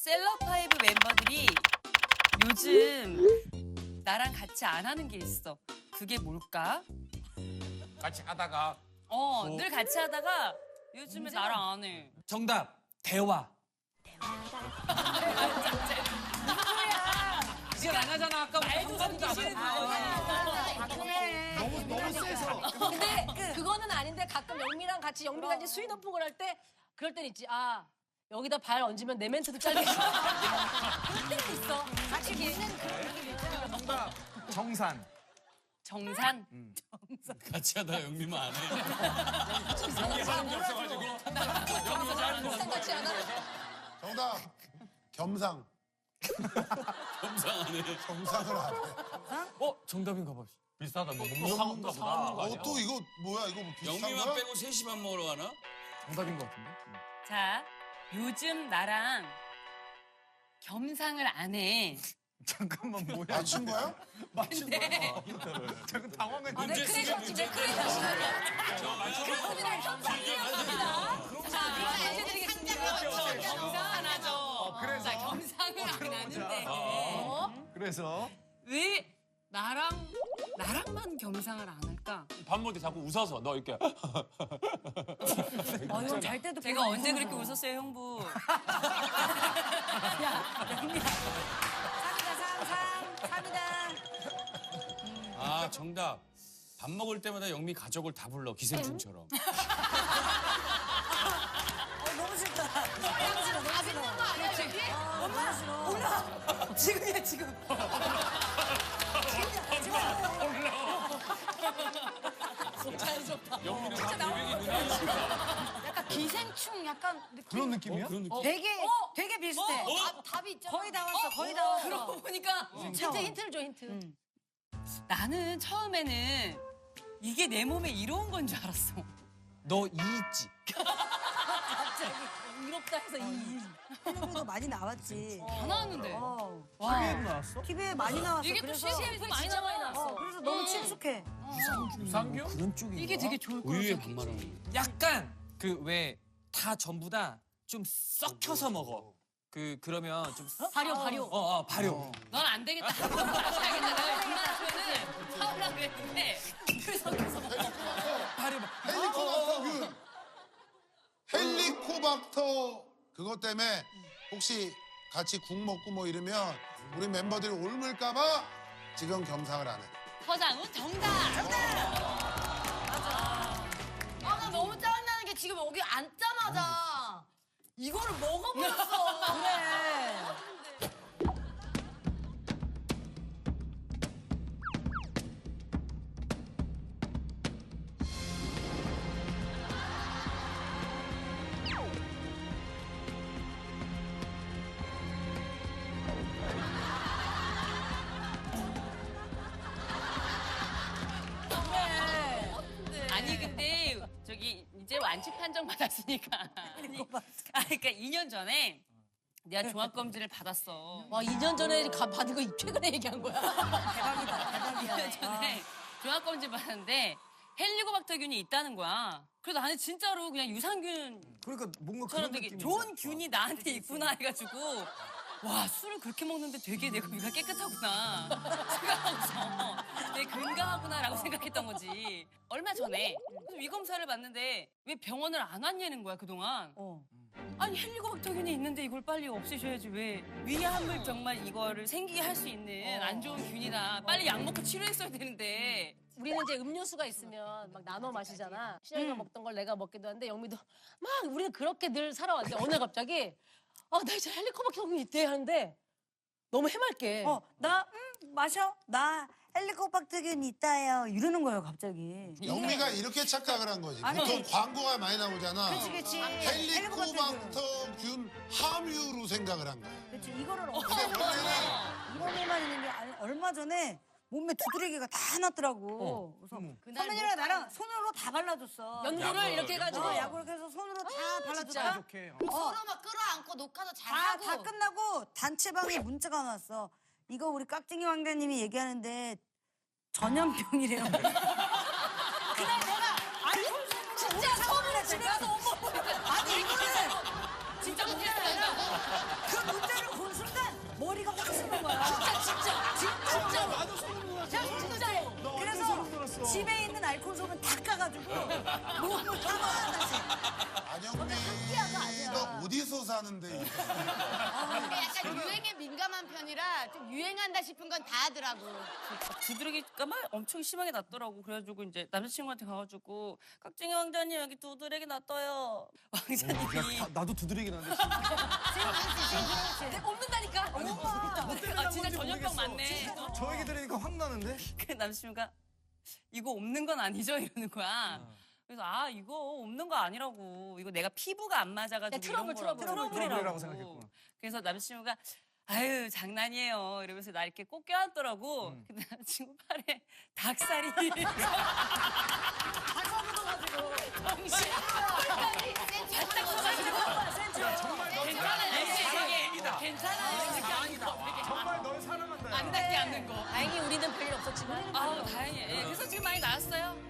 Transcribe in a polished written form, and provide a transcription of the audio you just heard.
셀럽파이브 멤버들이 요즘 나랑 같이 안 하는 게 있어. 그게 뭘까? 같이 하다가 늘 같이 하다가 요즘에 나랑 안 해. 정답 대화. 지금 안 하잖아. 아까부터 정답도 안 하고. 너무 세서. 근데 그거는 아닌데 가끔 영미랑 같이 영미가 이제 스윗어폭을 할 때 그럴 땐 있지. 아 여기다 발 얹으면 내 멘트도 짧게. 그럴 때는 있어. 솔직히. 정답 정산. 정산? 같이 하다 영미만 안 해. 같이 안 하는. 정답 겸상. 겸상 안 해. 겸상을 안 해. 정답인가 봐. 비슷하다. 뭐 사고인가 보다. 또 이거 뭐야? 이거 뭐 비슷한 영미만 거야? 빼고 3시 밥 먹으러 가나? 정답인 것 같은데. 자, 요즘 나랑 겸상을 안 해. 잠깐만 뭐야? 맞춘 거야? 맞춘 거야? 잠깐 당황했네. 문제 쓰기 문제. 그분이랑 협상이었습니다. 자, 그럼 알려드리겠습니다. 겸상 안 하죠. 그래서? 자, 겸상을 안 하는데. 그래서 왜 나랑만 겸상을 안 할까? 밥 먹을 때 자꾸 웃어서 너 이렇게 이건 잘 때도 제가 언제 그렇게 웃었어요, 형부? 아 정답. 밥 먹을 때마다 영미 가족을 다 불러 기생충처럼. 너무 싫다. 맛있는 거 아니야, 저기? 엄마, 지금이야, 지금. 영미는 다 고백이 누나니까. 약간 기생충 약간 느낌. 그런 느낌이야? 그런 느낌. 되게 비슷해. 답이 있잖아. 거의 다 왔어, 거의 다 왔어. 그러고 보니까 힌트를 줘, 힌트. 나는 처음에는 이게 내 몸에 이로운 건 줄 알았어. 너 이 있지? 갑자기 이롭다 해서 텔레비도 많이 나왔지. 다 나왔는데. TV에도 나왔어? TV에 많이 나왔어. 이게 또 그래서 CCTV 많이 나왔어. 그래서 너무 친숙해. 유산균? 그런 쪽이. 이게 되게 좋을 것 우유에 같아. 반말하는 거. 약간 그 왜 다 전부 다 좀 썩혀서 먹어. 그러면 좀 발효. 발효. 넌 안 되겠다. 다시 하겠다. 내가 그만하면은 사오려고 그랬는데 그래서 발효. 헬리코박터균. 헬리코박터 그것 때문에 혹시 같이 국 먹고 뭐 이러면 우리 멤버들이 옮을까봐 지금 겸상을 안 해. 서장훈 정답. 아, 나 너무 짜증나는 게 지금 여기 앉자마자 이거를 먹어버렸어. 그래. 아니 근데 저기 이제 완치 판정 받았으니까. 그러니까 2년 전에 내가 종합 검진을 받았어. 와, 2년 전에 받은 거 최근에 얘기한 거야. 대박이다. 2년 전에 종합 검진 받았는데 헬리코박터균이 있다는 거야. 그래서 나는 진짜로 그냥 유산균 그러니까 뭔가 처럼 그런 되게 느낌이 좋은 균이 나한테 있구나 해가지고 와 술을 그렇게 먹는데 되게 내가 위가 깨끗하구나 생각하고서 되게 건강하구나라고 생각했던 거지. 얼마 전에 그래서 위 검사를 받는데 왜 병원을 안 왔냐는 거야 그동안. 아니 헬리코박터균이 있는데 이걸 빨리 없애셔야지 왜 위암을 정말 이거를 생기게 할 수 있는 안 좋은 균이다. 빨리 약 먹고 치료했어야 되는데. 우리는 이제 음료수가 있으면 막 나눠 마시잖아. 신영이가 먹던 걸 내가 먹기도 하는데 영미도 막 우리는 그렇게 늘 살아왔는데 어느 날 갑자기 나 이제 헬리코박터균이 있대 하는데 너무 해맑게. 나 마셔. 나 헬리코박터균 있다요. 이러는 거예요, 갑자기. 영미가 이렇게 착각을 한 거지. 아니. 보통 광고가 많이 나오잖아. 그치. 헬리코박터균 함유로 생각을 한 거야. 그치. 이거를 없애는 거는 이거만 있는 게 아니 얼마 전에 몸에 두드러기가 다 났더라고. 그래서 선배님이랑 나랑 손으로 다 발라줬어. 연고를 이렇게 해가지고 약을 해서 손으로 다 발라줬다. 이렇게. 서로 막 끌어안고 녹화도 다 잘하고 끝나고 단체방에 문자가 왔어. 이거 우리 깍쟁이 왕자님이 얘기하는데 전염병이래요. 그날 내가 아니 진짜 처음으로 집에 가서 온 거 보니까 아니 이거는 진짜 못했어. 그 문자를 집에 있는 알콘솜은 다 까가지고 몸을 다 하나씩. 안영미가 어디서 사는데 이렇게. 근데 약간 유행에 민감한 편이라 좀 유행한다 싶은 건 다 하더라고. 두드러기가 막 엄청 심하게 났더라고. 그래가지고 이제 남자친구한테 가가지고 깍쟁이 왕자님 여기 두드러기 났어요. 왕자님이 나도 두드리긴 한데. 없는다니까. 아 진짜 전염병 맞네. 저 얘기 들으니까 확 나는데. 그 남자친구가 이거 없는 건 아니죠 이러는 거야. 그래서 아 이거 없는 거 아니라고. 이거 내가 피부가 안 맞아가지고 트러블, 이런 거라고. 트러블. 트러블이라고 생각했구나. 그래서 남자친구가 아유 장난이에요 이러면서 나 이렇게 꼭 껴안더라고. 근데 남자친구 팔에 닭살이 정신 바짝 서가지고 괜찮아요. 괜찮아요. 정말 널 사랑한다. 안 닿지 않는 거. 다행히 우리는 별일 없었지만. 아우 다행이에요. 예, 그래서 지금 많이 나았어요.